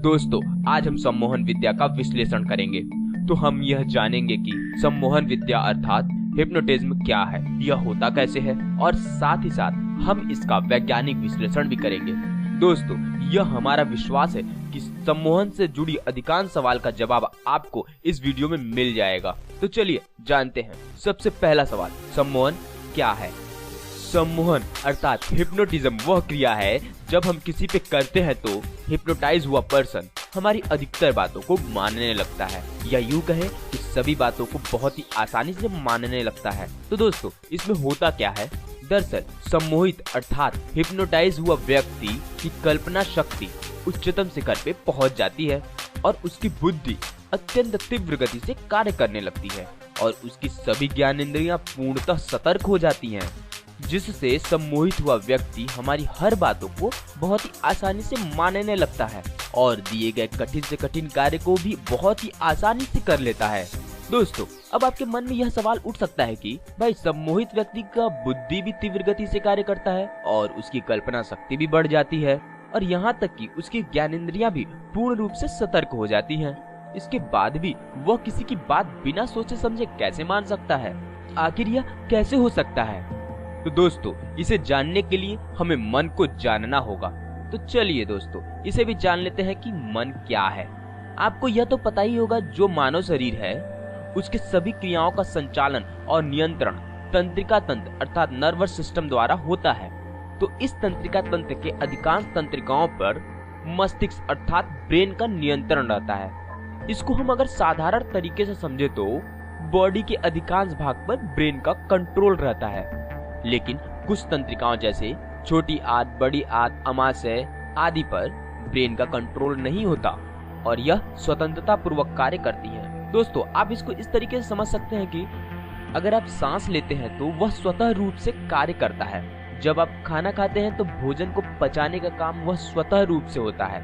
दोस्तों, आज हम सम्मोहन विद्या का विश्लेषण करेंगे। तो हम यह जानेंगे कि सम्मोहन विद्या अर्थात हिप्नोटिज्म क्या है, यह होता कैसे है, और साथ ही साथ हम इसका वैज्ञानिक विश्लेषण भी करेंगे। दोस्तों, यह हमारा विश्वास है कि सम्मोहन से जुड़ी अधिकांश सवाल का जवाब आपको इस वीडियो में मिल जाएगा। तो चलिए जानते हैं। सबसे पहला सवाल, सम्मोहन क्या है? सम्मोहन अर्थात हिप्नोटिज्म वह क्रिया है जब हम किसी पे करते हैं तो हिप्नोटाइज हुआ पर्सन हमारी अधिकतर बातों को मानने लगता है, या यूं कहें कि सभी बातों को बहुत ही आसानी से मानने लगता है। तो दोस्तों, इसमें होता क्या है? दरअसल सम्मोहित अर्थात हिप्नोटाइज हुआ व्यक्ति की कल्पना शक्ति उच्चतम शिखर पे पहुंच जाती है और उसकी बुद्धि अत्यंत तीव्र गति से कार्य करने लगती है और उसकी सभी ज्ञानेंद्रियां पूर्णतः सतर्क हो जाती हैं, जिससे सम्मोहित हुआ व्यक्ति हमारी हर बातों को बहुत ही आसानी से मानने लगता है और दिए गए कठिन से कठिन कार्य को भी बहुत ही आसानी से कर लेता है। दोस्तों, अब आपके मन में यह सवाल उठ सकता है कि भाई सम्मोहित व्यक्ति का बुद्धि भी तीव्र गति से कार्य करता है और उसकी कल्पना शक्ति भी बढ़ जाती है और यहाँ तक कि उसकी ज्ञानेंद्रियां भी पूर्ण रूप से सतर्क हो जाती हैं। इसके बाद भी वह किसी की बात बिना सोचे समझे कैसे मान सकता है? आखिर यह कैसे हो सकता है? तो दोस्तों, इसे जानने के लिए हमें मन को जानना होगा। तो चलिए दोस्तों, इसे भी जान लेते हैं कि मन क्या है। आपको यह तो पता ही होगा, जो मानव शरीर है उसके सभी क्रियाओं का संचालन और नियंत्रण तंत्रिका तंत्र अर्थात नर्वस सिस्टम द्वारा होता है। तो इस तंत्रिका तंत्र के अधिकांश तंत्रिकाओं पर मस्तिष्क अर्थात ब्रेन का नियंत्रण रहता है। इसको हम अगर साधारण तरीके से समझे तो बॉडी के अधिकांश भाग पर ब्रेन का कंट्रोल रहता है, लेकिन कुछ तंत्रिकाओं जैसे छोटी आंत, बड़ी आंत, अमाशय आदि पर ब्रेन का कंट्रोल नहीं होता और यह स्वतंत्रता पूर्वक कार्य करती है। दोस्तों, आप इसको इस तरीके से समझ सकते हैं कि अगर आप सांस लेते हैं तो वह स्वतः रूप से कार्य करता है। जब आप खाना खाते हैं तो भोजन को पचाने का काम वह स्वतः रूप से होता है।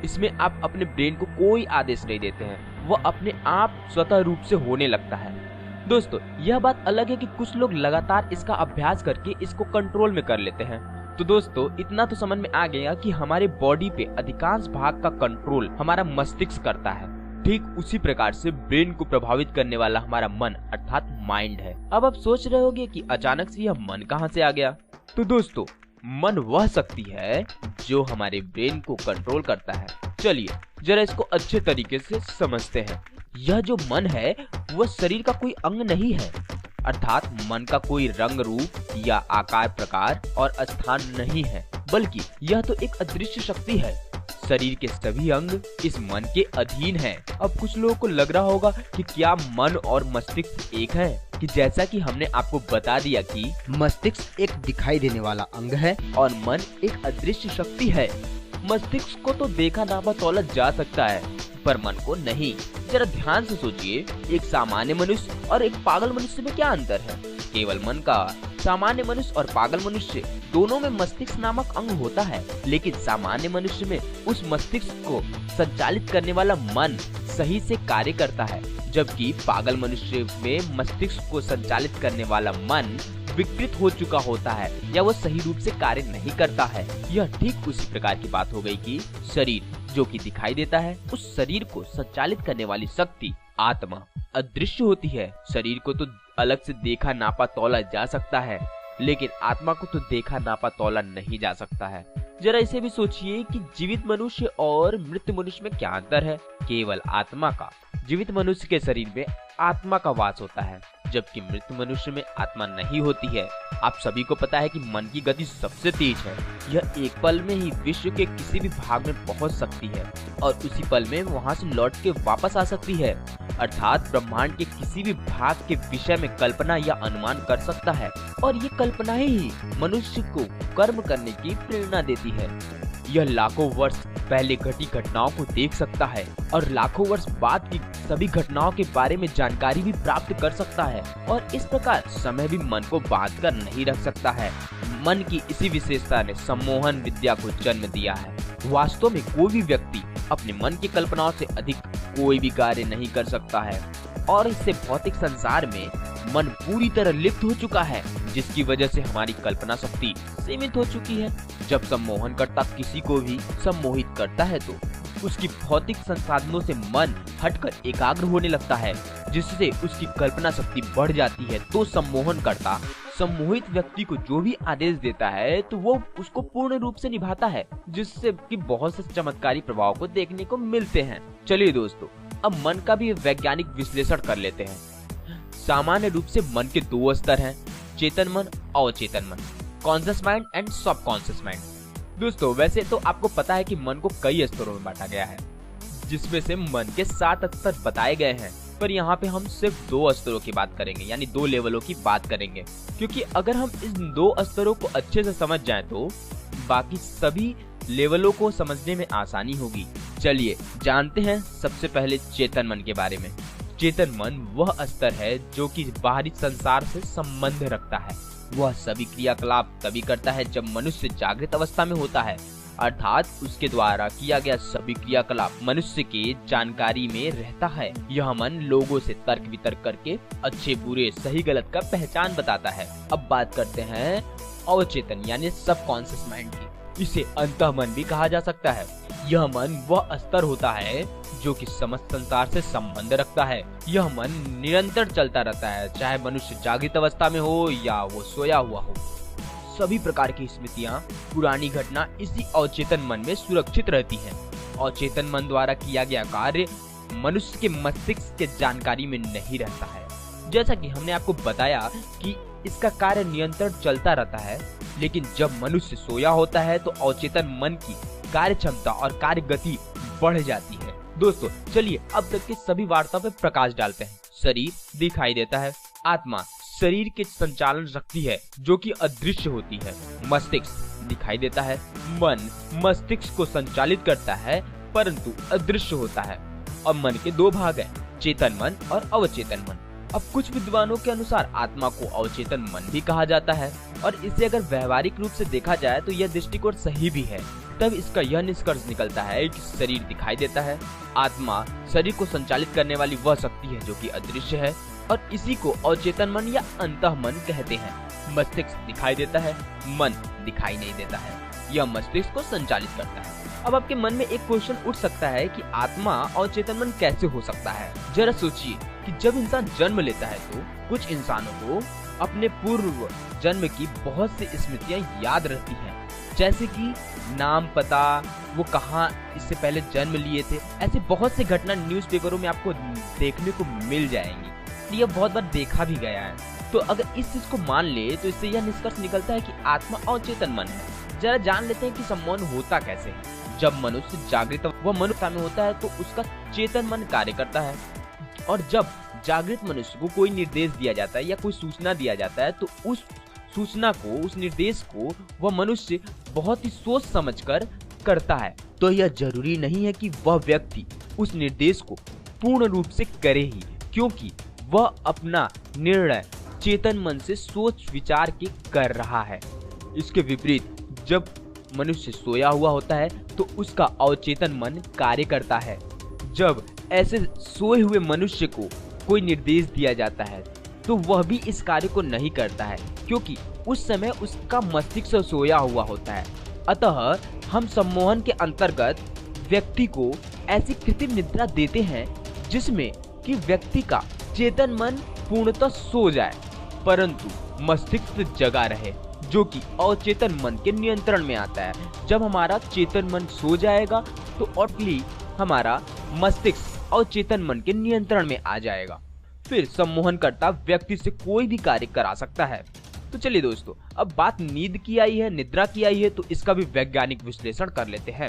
इसमें आप अपने ब्रेन को कोई आदेश नहीं देते हैं, वह अपने आप स्वतः रूप से होने लगता है। दोस्तों, यह बात अलग है कि कुछ लोग लगातार इसका अभ्यास करके इसको कंट्रोल में कर लेते हैं। तो दोस्तों, इतना तो समझ में आ गया कि हमारे बॉडी पे अधिकांश भाग का कंट्रोल हमारा मस्तिष्क करता है। ठीक उसी प्रकार से ब्रेन को प्रभावित करने वाला हमारा मन अर्थात माइंड है। अब आप सोच रहे होंगे कि अचानक से यह मन कहां से आ गया? तो दोस्तों, मन वह शक्ति है जो हमारे ब्रेन को कंट्रोल करता है। चलिए जरा इसको अच्छे तरीके से समझते हैं। यह जो मन है वह शरीर का कोई अंग नहीं है, अर्थात मन का कोई रंग रूप या आकार प्रकार और स्थान नहीं है, बल्कि यह तो एक अदृश्य शक्ति है। शरीर के सभी अंग इस मन के अधीन हैं। अब कुछ लोगों को लग रहा होगा कि क्या मन और मस्तिष्क एक है? कि जैसा कि हमने आपको बता दिया कि मस्तिष्क एक दिखाई देने वाला अंग है और मन एक अदृश्य शक्ति है। मस्तिष्क को तो देखा नापा तौला जा सकता है, पर मन को नहीं। जरा ध्यान से सोचिए, एक सामान्य मनुष्य और एक पागल मनुष्य में क्या अंतर है? केवल मन का। सामान्य मनुष्य और पागल मनुष्य दोनों में मस्तिष्क नामक अंग होता है, लेकिन सामान्य मनुष्य में उस मस्तिष्क को संचालित करने वाला मन सही से कार्य करता है, जबकि पागल मनुष्य में मस्तिष्क को संचालित करने वाला मन विकृत हो चुका होता है या वो सही रूप से कार्य नहीं करता है। यह ठीक उसी प्रकार की बात हो गई कि शरीर जो कि दिखाई देता है, उस शरीर को संचालित करने वाली शक्ति आत्मा अदृश्य होती है। शरीर को तो अलग से देखा नापा तौला जा सकता है, लेकिन आत्मा को तो देखा नापा तौला नहीं जा सकता है। जरा इसे भी सोचिए कि जीवित मनुष्य और मृत मनुष्य में क्या अंतर है? केवल आत्मा का। जीवित मनुष्य के शरीर में आत्मा का वास होता है, जबकि मृत मनुष्य में आत्मा नहीं होती है। आप सभी को पता है कि मन की गति सबसे तेज है। यह एक पल में ही विश्व के किसी भी भाग में पहुंच सकती है और उसी पल में वहां से लौट के वापस आ सकती है, अर्थात ब्रह्मांड के किसी भी भाग के विषय में कल्पना या अनुमान कर सकता है और ये कल्पना ही मनुष्य को कर्म करने की प्रेरणा देती है। यह लाखों वर्ष पहले घटी घटनाओं को देख सकता है और लाखों वर्ष बाद की सभी घटनाओं के बारे में जानकारी भी प्राप्त कर सकता है और इस प्रकार समय भी मन को बांध कर नहीं रख सकता है। मन की इसी विशेषता ने सम्मोहन विद्या को जन्म दिया है। वास्तव में कोई भी व्यक्ति अपने मन की कल्पनाओं से अधिक कोई भी कार्य नहीं कर सकता है और इससे भौतिक संसार में मन पूरी तरह लिप्त हो चुका है, जिसकी वजह से हमारी कल्पना शक्ति सीमित हो चुकी है। जब सम्मोहनकर्ता किसी को भी सम्मोहित करता है तो उसकी भौतिक संसाधनों से मन हटकर एकाग्र होने लगता है, जिससे उसकी कल्पना शक्ति बढ़ जाती है। तो सम्मोहनकर्ता सम्मोहित व्यक्ति को जो भी आदेश देता है तो वो उसको पूर्ण रूप से निभाता है, जिससे कि बहुत से चमत्कारी प्रभाव को देखने को मिलते हैं। चलिए दोस्तों, अब मन का भी वैज्ञानिक विश्लेषण कर लेते हैं। सामान्य रूप से मन के दो स्तर हैं, चेतन मन, अवचेतन मन, conscious mind and subconscious mind. दोस्तों, वैसे तो आपको पता है कि मन को कई स्तरों में बांटा गया है, जिसमें से मन के 7 स्तर बताए गए हैं, पर यहाँ पे हम सिर्फ 2 स्तरों की बात करेंगे, यानी 2 लेवलों की बात करेंगे, क्योंकि अगर हम इन 2 स्तरों को अच्छे से समझ जाएं तो बाकी सभी लेवलों को समझने में आसानी होगी। चलिए जानते हैं सबसे पहले चेतन मन के बारे में। चेतन मन वह स्तर है जो कि बाहरी संसार से संबंध रखता है। वह सभी क्रियाकलाप तभी करता है जब मनुष्य जागृत अवस्था में होता है, अर्थात उसके द्वारा किया गया सभी क्रियाकलाप मनुष्य के जानकारी में रहता है। यह मन लोगों से तर्क वितर्क करके अच्छे बुरे सही गलत का पहचान बताता है। अब बात करते हैं अवचेतन यानी सबकॉन्शियस माइंड की। इसे अंतःमन भी कहा जा सकता है। यह मन वह स्तर होता है जो कि समस्त संसार से संबंध रखता है। यह मन निरंतर चलता रहता है, चाहे मनुष्य जागृत अवस्था में हो या वो सोया हुआ हो। सभी प्रकार की स्मृतियां, पुरानी घटना इसी अवचेतन मन में सुरक्षित रहती हैं। अवचेतन मन द्वारा किया गया कार्य मनुष्य के मस्तिष्क के जानकारी में नहीं रहता है। जैसा कि हमने आपको बताया कि इसका कार्य निरंतर चलता रहता है, लेकिन जब मनुष्य सोया होता है तो अवचेतन मन की कार्य क्षमता और कार्य गति बढ़ जाती है। दोस्तों, चलिए अब तक की सभी वार्ता पे प्रकाश डालते हैं। शरीर दिखाई देता है, आत्मा शरीर के संचालन रखती है जो कि अदृश्य होती है, मस्तिष्क दिखाई देता है, मन मस्तिष्क को संचालित करता है परंतु अदृश्य होता है। और मन के 2 भाग हैं, चेतन मन और अवचेतन मन। अब कुछ विद्वानों के अनुसार आत्मा को अवचेतन मन भी कहा जाता है, और इसे अगर व्यवहारिक रूप से देखा जाए तो यह दृष्टिकोण सही भी है। तब इसका यह निष्कर्ष निकलता है कि शरीर दिखाई देता है, आत्मा शरीर को संचालित करने वाली वह शक्ति है जो कि अदृश्य है, और इसी को अवचेतन मन या अंतःमन कहते हैं। मस्तिष्क दिखाई देता है, मन दिखाई नहीं देता है, यह मस्तिष्क को संचालित करता है। अब आपके मन में एक क्वेश्चन उठ सकता है कि आत्मा और चेतन मन कैसे हो सकता है। जरा सोचिए कि जब इंसान जन्म लेता है तो कुछ इंसानों को अपने पूर्व जन्म की बहुत सी स्मृतियां याद रहती हैं, जैसे कि नाम, पता, वो कहाँ इससे पहले जन्म लिए थे। ऐसे बहुत से घटना न्यूज़पेपरों में आपको देखने को मिल जाएंगी। यह बहुत बार देखा भी गया है। तो अगर इस चीज को मान ले तो इससे यह निष्कर्ष निकलता है कि आत्मा और चेतन मन है। जरा जान लेते हैं कि सम्मोहन होता कैसे है। जब मनुष्य जागृत व मनुष्य में होता है तो उसका चेतन मन कार्य करता है, और जब जागृत मनुष्य को कोई निर्देश दिया जाता है या कोई सूचना दिया जाता है तो उस सूचना को, उस निर्देश को वह मनुष्य बहुत ही सोच समझकर करता है। तो यह जरूरी नहीं है कि वह व्यक्ति उस निर्देश को पूर्ण रूप से करे ही, क्योंकि वह अपना निर्णय चेतन मन से सोच विचार के कर रहा है। इसके विपरीत जब मनुष्य सोया हुआ होता है तो उसका अवचेतन मन कार्य करता है। जब ऐसे सोए हुए मनुष्य को कोई निर्देश दिया जाता है तो वह भी इस कार्य को नहीं करता है, क्योंकि उस समय उसका मस्तिष्क सोया हुआ होता है। अतः हम सम्मोहन के अंतर्गत व्यक्ति को ऐसी कृत्रिम निद्रा देते हैं जिसमें कि व्यक्ति का चेतन मन पूर्णतः सो जाए परंतु मस्तिष्क जगा रहे, जो कि अवचेतन मन के नियंत्रण में आता है। जब हमारा चेतन मन सो जाएगा तो ऑटोमेटिकली हमारा मस्तिष्क अवचेतन मन के नियंत्रण में आ जाएगा। फिर सम्मोहनकर्ता व्यक्ति से कोई भी कार्य करा सकता है। तो चलिए दोस्तों, अब बात नींद की आई है, निद्रा की आई है, तो इसका भी वैज्ञानिक विश्लेषण कर लेते हैं।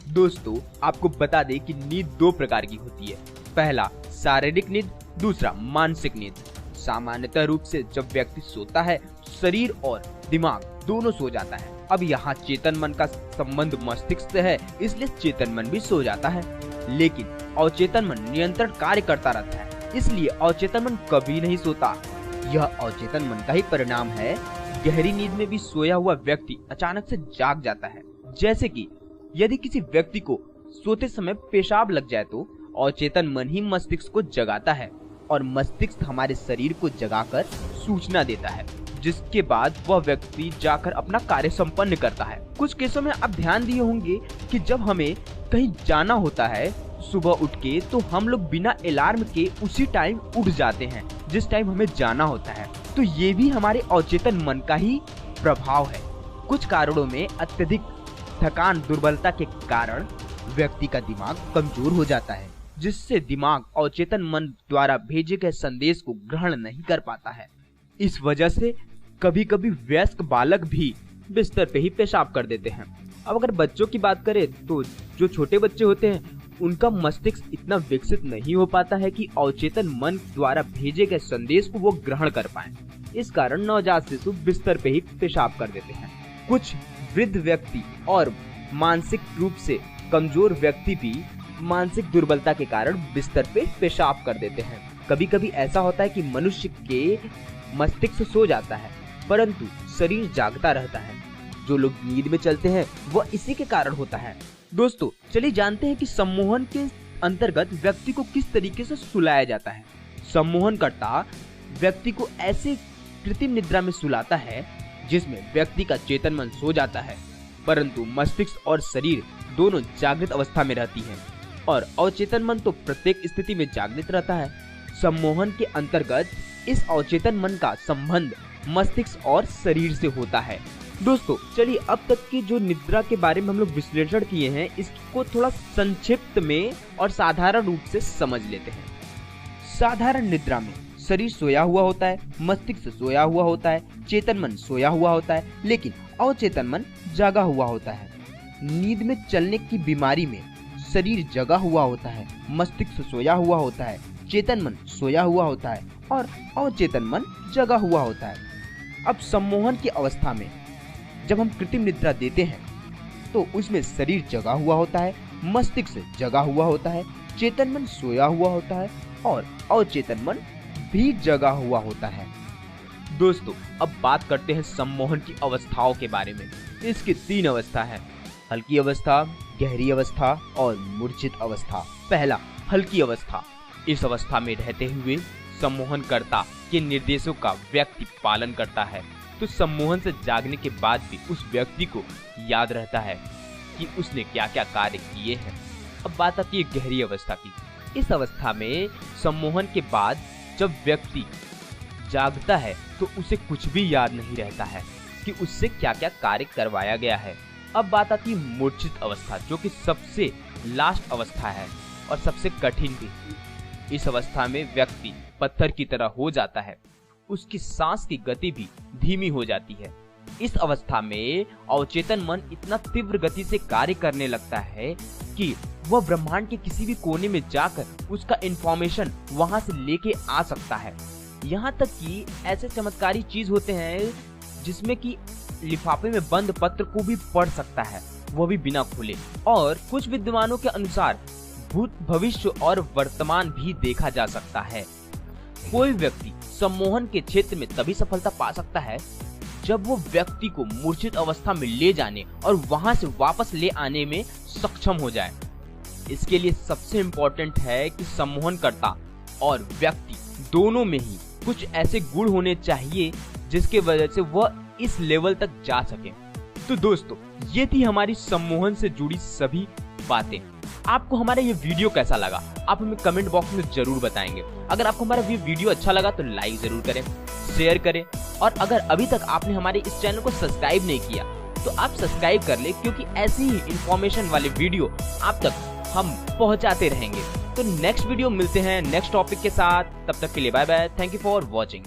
दोस्तों, आपको बता दें कि नींद 2 प्रकार की होती है। पहला शारीरिक नींद, दूसरा मानसिक नींद। सामान्यतः रूप से जब व्यक्ति सोता है शरीर और दिमाग दोनों सो जाता है। अब यहाँ चेतन मन का संबंध मस्तिष्क से है, इसलिए चेतन मन भी सो जाता है, लेकिन अवचेतन मन निरंतर कार्य करता रहता है, इसलिए अवचेतन मन कभी नहीं सोता। यह अवचेतन मन का ही परिणाम है। गहरी नींद में भी सोया हुआ व्यक्ति अचानक से जाग जाता है। जैसे कि यदि किसी व्यक्ति को सोते समय पेशाब लग जाए तो अवचेतन मन ही मस्तिष्क को जगाता है। और मस्तिष्क हमारे शरीर को जगाकर सूचना देता है, जिसके बाद वह व्यक्ति जाकर अपना कार्य संपन्न करता है। कुछ केसों में आप ध्यान दिए होंगे कि जब हमें कहीं जाना होता है सुबह उठ के, तो हम लोग बिना अलार्म के उसी टाइम उठ जाते हैं जिस टाइम हमें जाना होता है। तो ये भी हमारे अवचेतन मन का ही प्रभाव है। कुछ कारणों में अत्यधिक थकान, दुर्बलता के कारण व्यक्ति का दिमाग कमजोर हो जाता है, जिससे दिमाग अवचेतन मन द्वारा भेजे गए संदेश को ग्रहण नहीं कर पाता है। इस वजह से कभी कभी वयस्क बालक भी बिस्तर पे ही पेशाब कर देते हैं। अब अगर बच्चों की बात करें तो जो छोटे बच्चे होते हैं उनका मस्तिष्क इतना विकसित नहीं हो पाता है कि अवचेतन मन द्वारा भेजे गए संदेश को वो ग्रहण कर पाए। इस कारण नवजात शिशु बिस्तर पे ही पेशाब कर देते हैं। कुछ वृद्ध व्यक्ति और मानसिक रूप से कमजोर व्यक्ति भी मानसिक दुर्बलता के कारण बिस्तर पे पेशाब कर देते हैं। कभी कभी ऐसा होता है कि मनुष्य के मस्तिष्क सो जाता है परंतु शरीर जागता रहता है। जो लोग नींद में चलते हैं वह इसी के कारण होता है। दोस्तों, चलिए जानते हैं कि सम्मोहन के अंतर्गत व्यक्ति को किस तरीके से सुलाया जाता है। सम्मोहनकर्ता व्यक्ति को ऐसे कृत्रिम निद्रा में सुलाता है जिसमें व्यक्ति का चेतन मन सो जाता है परंतु मस्तिष्क और शरीर दोनों जागृत अवस्था में रहती हैं और अवचेतन मन तो प्रत्येक स्थिति में जागृत रहता है। सम्मोहन के अंतर्गत इस अवचेतन मन का संबंध मस्तिष्क और शरीर से होता है। दोस्तों, चलिए अब तक की जो निद्रा के बारे में हम लोग विश्लेषण किए हैं इसको थोड़ा संक्षिप्त में और साधारण रूप से समझ लेते हैं। साधारण निद्रा में शरीर सोया हुआ होता है, मस्तिष्क सोया हुआ होता है, चेतन मन सोया हुआ होता है, लेकिन अवचेतन मन जागा हुआ होता है। नींद में चलने की बीमारी में शरीर जगा हुआ होता है, मस्तिष्क सोया हुआ होता है, चेतन मन सोया हुआ होता है और अवचेतन मन जगा हुआ होता है। अब सम्मोहन की अवस्था में जब हम कृत्रिम निद्रा देते हैं तो उसमें शरीर जगा हुआ होता है, मस्तिष्क जगा हुआ होता है, चेतन मन सोया हुआ होता है और अवचेतन मन भी जगा हुआ होता है। दोस्तों, अब बात करते हैं सम्मोहन की अवस्थाओं के बारे में। इसकी 3 अवस्था है: हल्की अवस्था, गहरी अवस्था और मूर्छित अवस्था। पहला, हल्की अवस्था। इस अवस्था में रहते हुए सम्मोहनकर्ता के निर्देशों का व्यक्ति पालन करता है, तो सम्मोहन से जागने के बाद भी उस व्यक्ति को याद रहता है कि उसने क्या क्या कार्य किए हैं। अब बात आती है गहरी अवस्था की। इस अवस्था में सम्मोहन के बाद जब व्यक्ति जागता है तो उसे कुछ भी याद नहीं रहता है कि उससे क्या क्या कार्य करवाया गया है। अब बात आती है मूर्छित अवस्था, जो कि सबसे लास्ट अवस्था है और सबसे कठिन भी। इस अवस्था में व्यक्ति पत्थर की तरह हो जाता है, उसकी सांस की गति भी धीमी हो जाती है। इस अवस्था में अवचेतन मन इतना तीव्र गति से कार्य करने लगता है कि वह ब्रह्मांड के किसी भी कोने में जाकर उसका इंफॉर्मेशन वहां से लेके आ सकता है। यहाँ तक कि ऐसे चमत्कारी चीज होते हैं जिसमें कि लिफाफे में बंद पत्र को भी पढ़ सकता है, वो भी बिना खुले। और कुछ विद्वानों के अनुसार भूत, भविष्य और वर्तमान भी देखा जा सकता है। कोई व्यक्ति सम्मोहन के क्षेत्र में तभी सफलता पा सकता है जब वो व्यक्ति को मूर्छित अवस्था में ले जाने और वहां से वापस ले आने में सक्षम हो जाए। इसके लिए सबसे इम्पोर्टेंट है कि सम्मोहनकर्ता और व्यक्ति दोनों में ही कुछ ऐसे गुण होने चाहिए जिसके वजह से वह इस लेवल तक जा सके। तो दोस्तों, ये थी हमारी सम्मोहन से जुड़ी सभी बातें। आपको हमारा ये वीडियो कैसा लगा आप हमें कमेंट बॉक्स में जरूर बताएंगे। अगर आपको हमारा ये वीडियो अच्छा लगा तो लाइक जरूर करें, शेयर करें और अगर अभी तक आपने हमारे इस चैनल को सब्सक्राइब नहीं किया तो आप सब्सक्राइब कर ले, क्योंकि ऐसी ही इंफॉर्मेशन वाले वीडियो आप तक हम पहुंचाते रहेंगे। तो नेक्स्ट वीडियो मिलते हैं नेक्स्ट टॉपिक के साथ। तब तक के लिए bye bye. Thank you for watching.